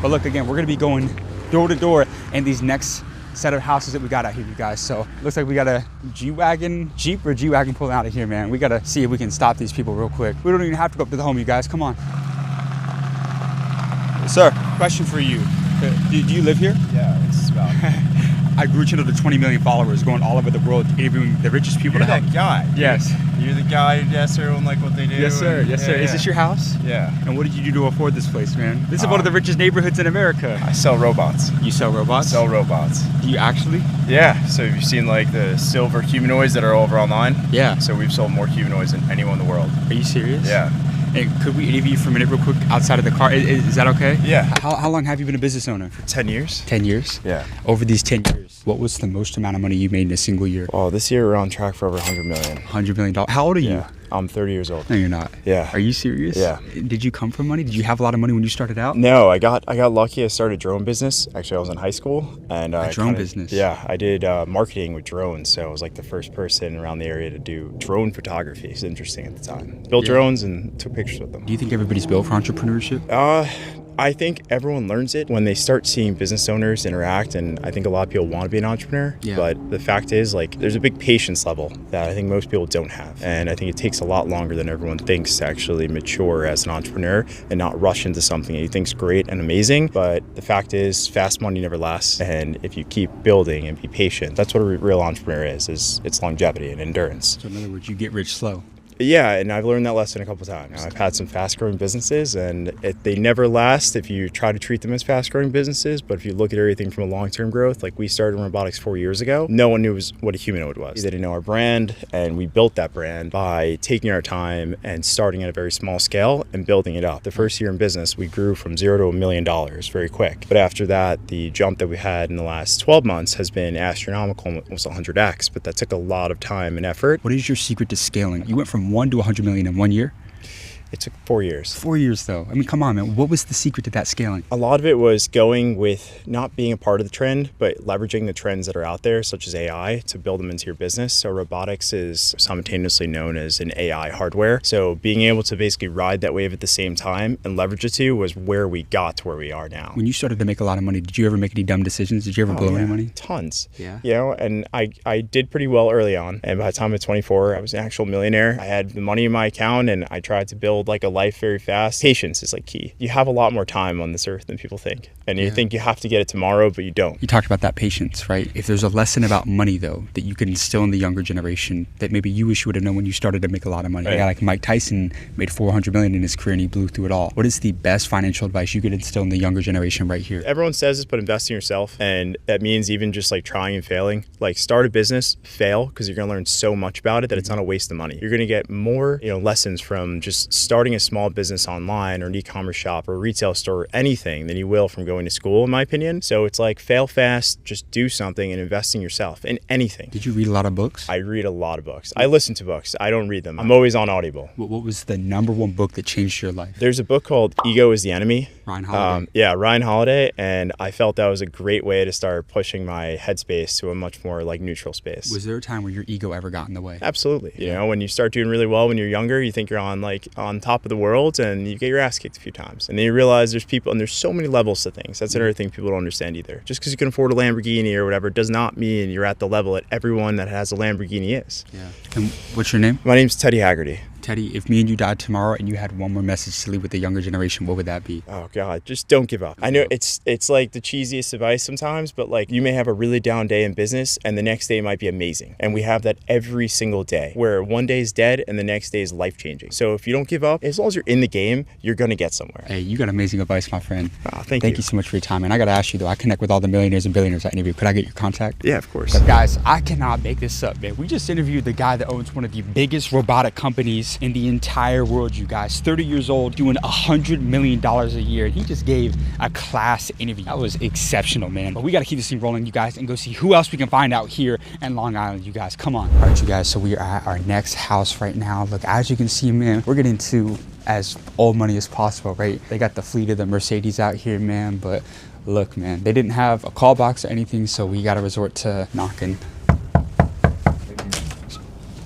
But look, again, we're gonna be going door to door in these next set of houses that we got out here, you guys. So looks like we got a Jeep pulling out of here, man. We gotta see if we can stop these people real quick. We don't even have to go up to the home, you guys. Come on. Sir, question for you. Do you live here? Yeah, it's about. I grew to know the 20 million followers going all over the world, interviewing the richest people. You're that guy. Yes. You're the guy who asks everyone like what they do. Yes, sir. Yes, sir. Is this your house? Yeah. And what did you do to afford this place, man? This is one of the richest neighborhoods in America. I sell robots. You sell robots? Sell robots. Do you actually? Yeah. So have you seen like the silver humanoids that are over online? Yeah. So we've sold more humanoids than anyone in the world. Are you serious? Yeah. And could we interview you for a minute real quick outside of the car? Is that okay? Yeah. How long have you been a business owner? 10 years. 10 years? Yeah. Over these 10 years, what was the most amount of money you made in a single year? Oh, this year we're on track for over 100 million. $100 million. How old are you? Yeah. I'm 30 years old. No, you're not. Yeah. Are you serious? Yeah. Did you come from money? Did you have a lot of money when you started out? No, I got lucky. I started a drone business. Actually, I was in high school and A drone business? Yeah, I did marketing with drones. So I was like the first person around the area to do drone photography. It's interesting at the time. Built drones and took pictures with them. Do you think everybody's built for entrepreneurship? I think everyone learns it when they start seeing business owners interact, and I think a lot of people want to be an entrepreneur. Yeah. But the fact is, like, there's a big patience level that I think most people don't have, and I think it takes a lot longer than everyone thinks to actually mature as an entrepreneur and not rush into something that you think's great and amazing. But the fact is, fast money never lasts, and if you keep building and be patient, that's what a real entrepreneur is it's longevity and endurance. So in other words, you get rich slow. Yeah, and I've learned that lesson a couple times. I've had some fast-growing businesses, and they never last if you try to treat them as fast-growing businesses. But if you look at everything from a long-term growth, like we started in robotics 4 years ago, no one knew what a humanoid was. They didn't know our brand, and we built that brand by taking our time and starting at a very small scale and building it up. The first year in business, we grew from $0 to $1 million very quick. But after that, the jump that we had in the last 12 months has been astronomical, almost 100x. But that took a lot of time and effort. What is your secret to scaling? You went from 1 to 100 million in 1 year? It took 4 years. 4 years though. I mean, come on, man. What was the secret to that scaling? A lot of it was going with not being a part of the trend, but leveraging the trends that are out there, such as AI, to build them into your business. So robotics is simultaneously known as an AI hardware. So being able to basically ride that wave at the same time and leverage it to was where we got to where we are now. When you started to make a lot of money, did you ever make any dumb decisions? Did you ever blow any money? Tons. Yeah. You know, and I did pretty well early on. And by the time I was 24, I was an actual millionaire. I had the money in my account and I tried to build like a life very fast. Patience is like key. You have a lot more time on this earth than people think. And you think you have to get it tomorrow, but you don't. You talked about that patience, right? If there's a lesson about money though, that you can instill in the younger generation that maybe you wish you would have known when you started to make a lot of money. Right. A guy like Mike Tyson made 400 million in his career and he blew through it all. What is the best financial advice you could instill in the younger generation right here? Everyone says this, but invest in yourself. And that means even just like trying and failing. Like start a business, fail, because you're going to learn so much about it that it's not a waste of money. You're going to get more, lessons from just starting a small business online or an e-commerce shop or a retail store or anything than you will from going to school, in my opinion. So it's like fail fast, just do something and invest in yourself in anything. Did you read a lot of books? I read a lot of books. I listen to books. I don't read them. I'm always on Audible. What was the #1 book that changed your life? There's a book called Ego is the Enemy. Ryan Holiday. Yeah, Ryan Holiday. And I felt that was a great way to start pushing my headspace to a much more like neutral space. Was there a time where your ego ever got in the way? Absolutely. When you start doing really well when you're younger, you think you're on top of the world and you get your ass kicked a few times. And then you realize there's people and there's so many levels to things. That's another thing people don't understand either. Just because you can afford a Lamborghini or whatever does not mean you're at the level that everyone that has a Lamborghini is. Yeah. And what's your name? My name's Teddy Haggerty. Teddy, if me and you died tomorrow and you had one more message to leave with the younger generation, what would that be? Oh God, just don't give up. I know it's like the cheesiest advice sometimes, but like you may have a really down day in business and the next day might be amazing. And we have that every single day where one day is dead and the next day is life changing. So if you don't give up, as long as you're in the game, you're going to get somewhere. Hey, you got amazing advice, my friend. Oh, thank you so much for your time. And I got to ask you though, I connect with all the millionaires and billionaires I interview. Could I get your contact? Yeah, of course. But guys, I cannot make this up, man. We just interviewed the guy that owns one of the biggest robotic companies in the entire world, you guys. 30 years old, doing $100 million a year. He just gave a class interview. That was exceptional, man. But we got to keep this thing rolling, you guys, and go see who else we can find out here in Long Island, you guys. Come on. All right, you guys, so we are at our next house right now. Look, as you can see, man, we're getting to as old money as possible, right? They got the fleet of the Mercedes out here, man, but look, man, they didn't have a call box or anything, so we got to resort to knocking.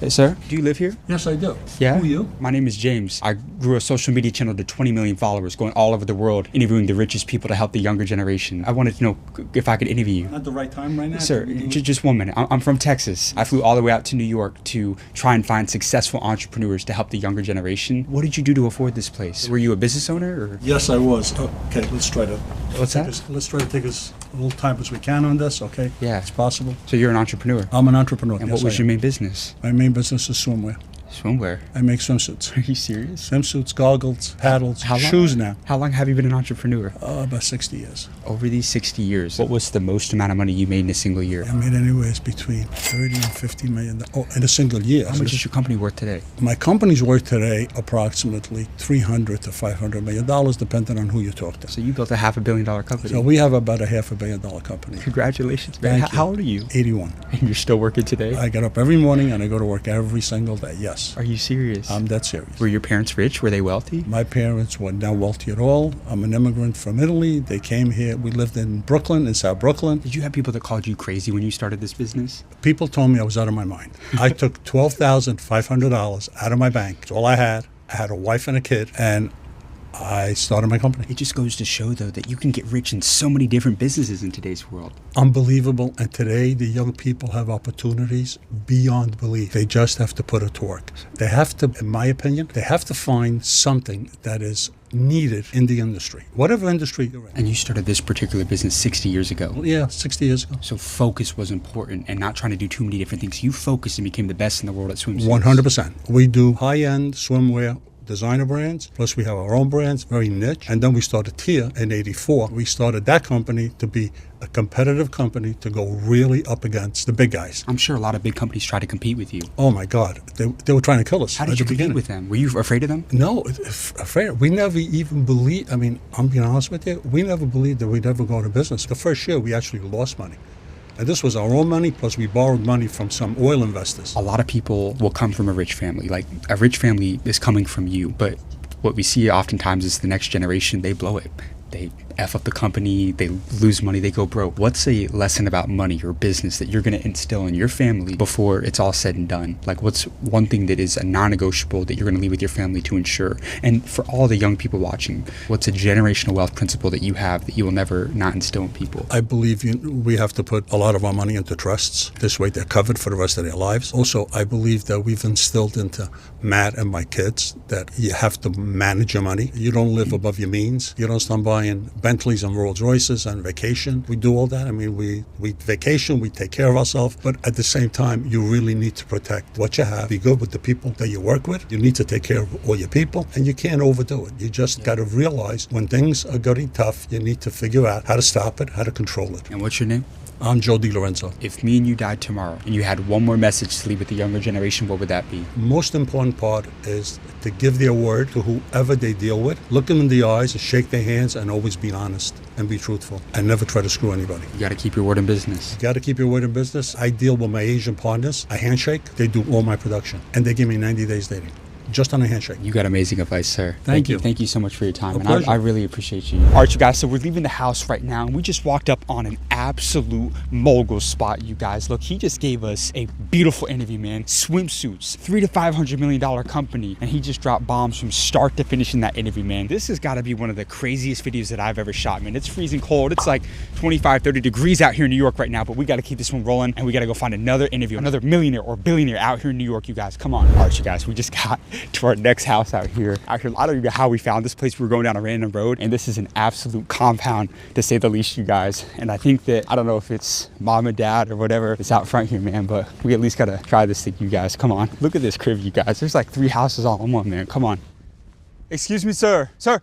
Hey, sir, do you live here? Yes, I do. Yeah? Who are you? My name is James. I grew a social media channel to 20 million followers, going all over the world, interviewing the richest people to help the younger generation. I wanted to know if I could interview you. Not the right time right now? Sir, just 1 minute. I'm from Texas. I flew all the way out to New York to try and find successful entrepreneurs to help the younger generation. What did you do to afford this place? Were you a business owner? Or? Yes, I was. Okay, let's try to. What's that? Let's try to take as little time as we can on this, okay? Yeah. It's possible. So you're an entrepreneur? I'm an entrepreneur. And yes, what was I your am. main business? My main business is swimwear. Swimwear. I make swimsuits. Are you serious? Swimsuits, goggles, paddles, How long- shoes now. How long have you been an entrepreneur? About 60 years. Over these 60 years, what was the most amount of money you made in a single year? I made anywhere between 30 and 50 million. Oh, in a single year. How much is your company worth today? My company's worth today approximately 300 to 500 million dollars, depending on who you talk to. So you built a $500 million company. So we have about a $500 million company. Congratulations, man. Thank you. How old are you? 81. And you're still working today? I get up every morning and I go to work every single day. Yes. Are you serious? I'm that serious. Were your parents rich? Were they wealthy? My parents were not wealthy at all. I'm an immigrant from Italy. They came here. We lived in Brooklyn, in South Brooklyn. Did you have people that called you crazy when you started this business? People told me I was out of my mind. I took $12,500 out of my bank. That's all I had. I had a wife and a kid, and I started my company. It just goes to show, though, that you can get rich in so many different businesses in today's world. Unbelievable. And today, the young people have opportunities beyond belief. They just have to put it to work. They have to, in my opinion, they have to find something that is needed in the industry, whatever industry you're in. And you started this particular business 60 years ago. Yeah, 60 years ago. So focus was important and not trying to do too many different things. You focused and became the best in the world at swimsuits. 100%. We do high-end swimwear, designer brands, plus we have our own brands, very niche. And then we started Tia in 84. We started that company to be a competitive company to go really up against the big guys. I'm sure a lot of big companies try to compete with you. Oh my God, they were trying to kill us. How at did you the compete beginning. with them? Were you afraid of them? No, afraid. We never even believed, I mean, I'm being honest with you, we never believed that we'd ever go into business. The first year, we actually lost money. And this was our own money, plus we borrowed money from some oil investors. A lot of people will come from a rich family. Like, a rich family is coming from you, but what we see oftentimes is the next generation, they blow it. They F up the company, they lose money, they go broke. What's a lesson about money or business that you're going to instill in your family before it's all said and done? Like, what's one thing that is a non-negotiable that you're going to leave with your family to ensure? And for all the young people watching, what's a generational wealth principle that you have that you will never not instill in people? I believe we have to put a lot of our money into trusts. This way they're covered for the rest of their lives. Also, I believe that we've instilled into Matt and my kids that you have to manage your money. You don't live above your means. You don't start buying Bentleys and Rolls Royces on vacation. We do all that. I mean, we vacation, we take care of ourselves, but at the same time, you really need to protect what you have. Be good with the people that you work with. You need to take care of all your people, and you can't overdo it. You just got to realize when things are getting tough, you need to figure out how to stop it, how to control it. And what's your name? I'm Joe DiLorenzo. If me and you died tomorrow and you had one more message to leave with the younger generation, what would that be? Most important part is to give their word to whoever they deal with. Look them in the eyes and shake their hands and always be honest and be truthful and never try to screw anybody. You got to keep your word in business. You got to keep your word in business. I deal with my Asian partners. I handshake. They do all my production. And they give me 90 days dating. Just on a handshake. You got amazing advice, sir. Thank you. Thank you so much for your time. A And pleasure. I really appreciate you. All right, you guys, so we're leaving the house right now, and we just walked up on an absolute mogul spot, you guys. Look, he just gave us a beautiful interview, man. Swimsuits, $300 to $500 million company, and he just dropped bombs from start to finish in that interview, man. This has got to be one of the craziest videos that I've ever shot, man. It's freezing cold. It's like 25, 30 degrees out here in New York right now, but we got to keep this one rolling, and we got to go find another interview, another millionaire or billionaire out here in New York, you guys. Come on. All right, you guys, we just got to our next house out here. I don't even know how we found this place. We were going down a random road, and this is an absolute compound, to say the least, you guys. And I think that, I don't know if it's mom and dad or whatever is out front here, man, but we at least gotta try this thing, you guys. Come on. Look at this crib, you guys. There's like 3 houses all in one, man. Come on. Excuse me, sir. Sir.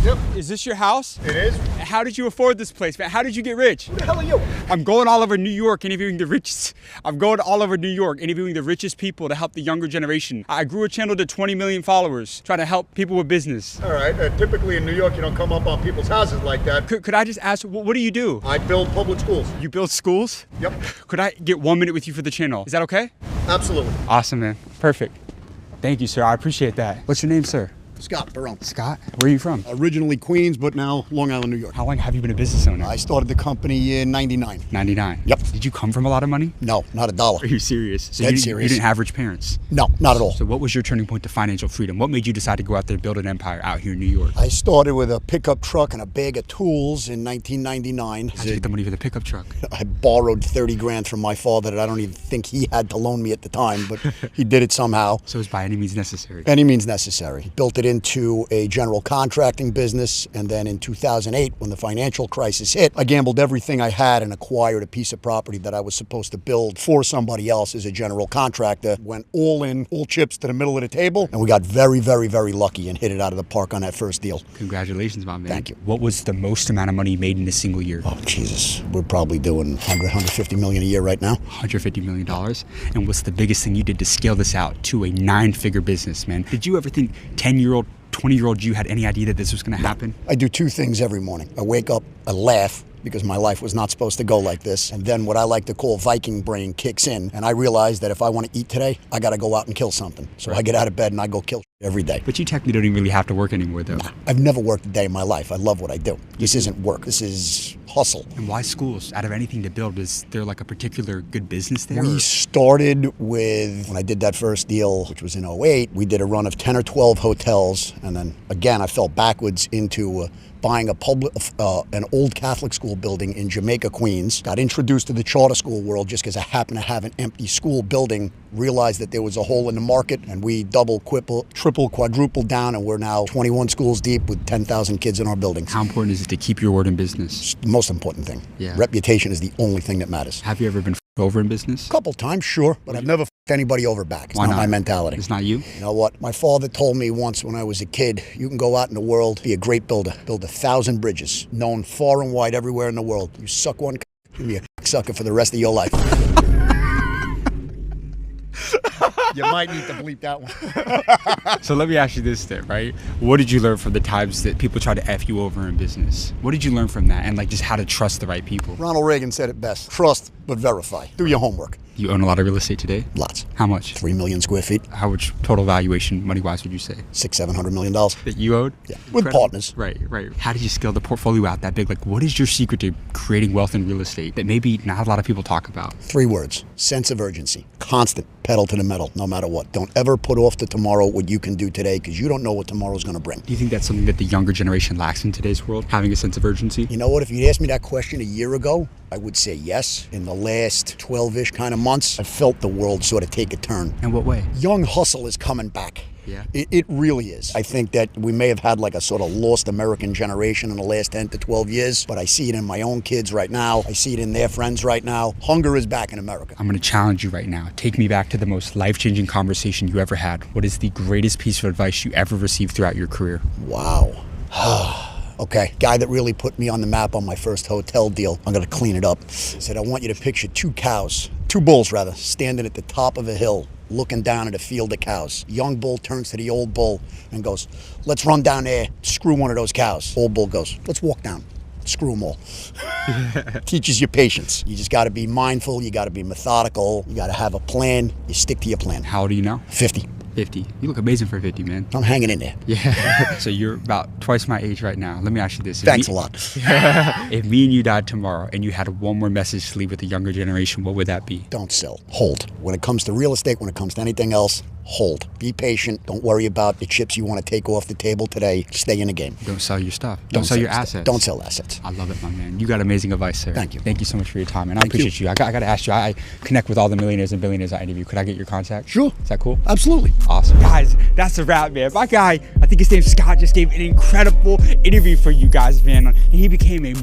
Yep, Is this your house? it is. How did you afford this place, man? How did you get rich? Who the hell are you? I'm going all over New York interviewing the richest. I'm going all over New York interviewing the richest people to help the younger generation. I grew a channel to 20 million followers, trying to help people with business. All right, typically in New York, you don't come up on people's houses like that. Could I just ask, what do you do? I build public schools. You build schools? Yep, Could I get 1 minute with you for the channel? Is that okay? absolutely. Awesome, man. Perfect. Thank you, sir. I appreciate that. What's your name, sir? Scott Barone. Scott, where are you from? Originally Queens, but now Long Island, New York. How long have you been a business owner? I started the company in 99. 99. Yep. Did you come from a lot of money? No, not a dollar. Are you serious? So Dead you serious. didn't have rich parents? No, not at all. So what was your turning point to financial freedom? What made you decide to go out there and build an empire out here in New York? I started with a pickup truck and a bag of tools in 1999. How'd you get the money for the pickup truck? I borrowed 30 grand from my father that I don't even think he had to loan me at the time, but he did it somehow. So it's by any means necessary. Any means necessary. Built it into a general contracting business, and then in 2008, when the financial crisis hit, I gambled everything I had and acquired a piece of property that I was supposed to build for somebody else as a general contractor. Went all in, all chips to the middle of the table, and we got very, very, very lucky and hit it out of the park on that first deal. Congratulations, my man. Thank you. What was the most amount of money you made in a single year? Oh, Jesus. We're probably doing 150 million a year right now. $150 million. And what's the biggest thing you did to scale this out to a 9-figure business, man? Did you ever think 10-year-old, 20-year-old you had any idea that this was going to happen? I do two things every morning. I wake up, I laugh, because my life was not supposed to go like this. And then what I like to call Viking brain kicks in. And I realize that if I want to eat today, I got to go out and kill something. So I get out of bed and I go kill every day. But you technically don't even really have to work anymore, though. Nah, I've never worked a day in my life. I love what I do. This isn't work. This is hustle. And why schools? Out of anything to build, is there like a particular good business there? We started with, when I did that first deal, which was in '08, we did a run of 10 or 12 hotels. And then again, I fell backwards into buying an old Catholic school building in Jamaica, Queens. Got introduced to the charter school world just because I happened to have an empty school building. Realized that there was a hole in the market, and we double, triple, quadrupled down, and we're now 21 schools deep with 10,000 kids in our buildings. How important is it to keep your word in business? It's the most important thing. Yeah. Reputation is the only thing that matters. Have you ever been over in business? A couple times, sure, but I've never anybody over back. It's Why not not? my mentality. It's not you? You know what? My father told me once when I was a kid, you can go out in the world, be a great builder, build 1,000 bridges, known far and wide everywhere in the world. You suck one, you'll be a sucker for the rest of your life. You might need to bleep that one. So let me ask you this then, right? What did you learn from the times that people try to F you over in business? What did you learn from that, and like just how to trust the right people? Ronald Reagan said it best. Trust, but verify. Do your homework. You own a lot of real estate today? Lots. How much? 3 million square feet. How much total valuation, money-wise, would you say? $600-700 million. That you owed? Yeah, with Incredible. partners. Right. How did you scale the portfolio out that big? Like, what is your secret to creating wealth in real estate that maybe not a lot of people talk about? 3 words. Sense of urgency. Constant. Pedal to the metal, no matter what. Don't ever put off to tomorrow what you can do today, because you don't know what tomorrow's going to bring. Do you think that's something that the younger generation lacks in today's world, having a sense of urgency? You know what? If you'd asked me that question a year ago, I would say yes. In the last 12-ish kind of months, I felt the world sort of take a turn. In what way? Young hustle is coming back. Yeah. It really is. I think that we may have had like a sort of lost American generation in the last 10 to 12 years, but I see it in my own kids right now. I see it in their friends right now. Hunger is back in America. I'm going to challenge you right now. Take me back to the most life-changing conversation you ever had. What is the greatest piece of advice you ever received throughout your career? Wow. Okay, guy that really put me on the map on my first hotel deal. I'm gonna clean it up. Said, I want you to picture 2 bulls rather, standing at the top of a hill, looking down at a field of cows. Young bull turns to the old bull and goes, let's run down there, screw one of those cows. Old bull goes, let's walk down, screw them all. Teaches you patience. You just gotta be mindful, you gotta be methodical, you gotta have a plan, you stick to your plan. How old are you now? 50. 50. You look amazing for 50, man. I'm hanging in there. Yeah. So you're about twice my age right now. Let me ask you this. Thanks a lot. If me and you died tomorrow and you had one more message to leave with the younger generation, what would that be? Don't sell. Hold. When it comes to real estate, when it comes to anything else, hold. Be patient. Don't worry about the chips you want to take off the table today. Stay in the game. Don't sell your stuff. Don't sell your assets. Don't sell assets. I love it, my man. You got amazing advice, sir. Thank you. Thank you so much for your time, man. I Thank appreciate you. I got to ask you. I connect with all the millionaires and billionaires I interview. Could I get your contact? Sure. Is that cool? Absolutely. Awesome. Guys, that's a wrap, man. My guy, I think his name's Scott, just gave an incredible interview for you guys, man. And he became a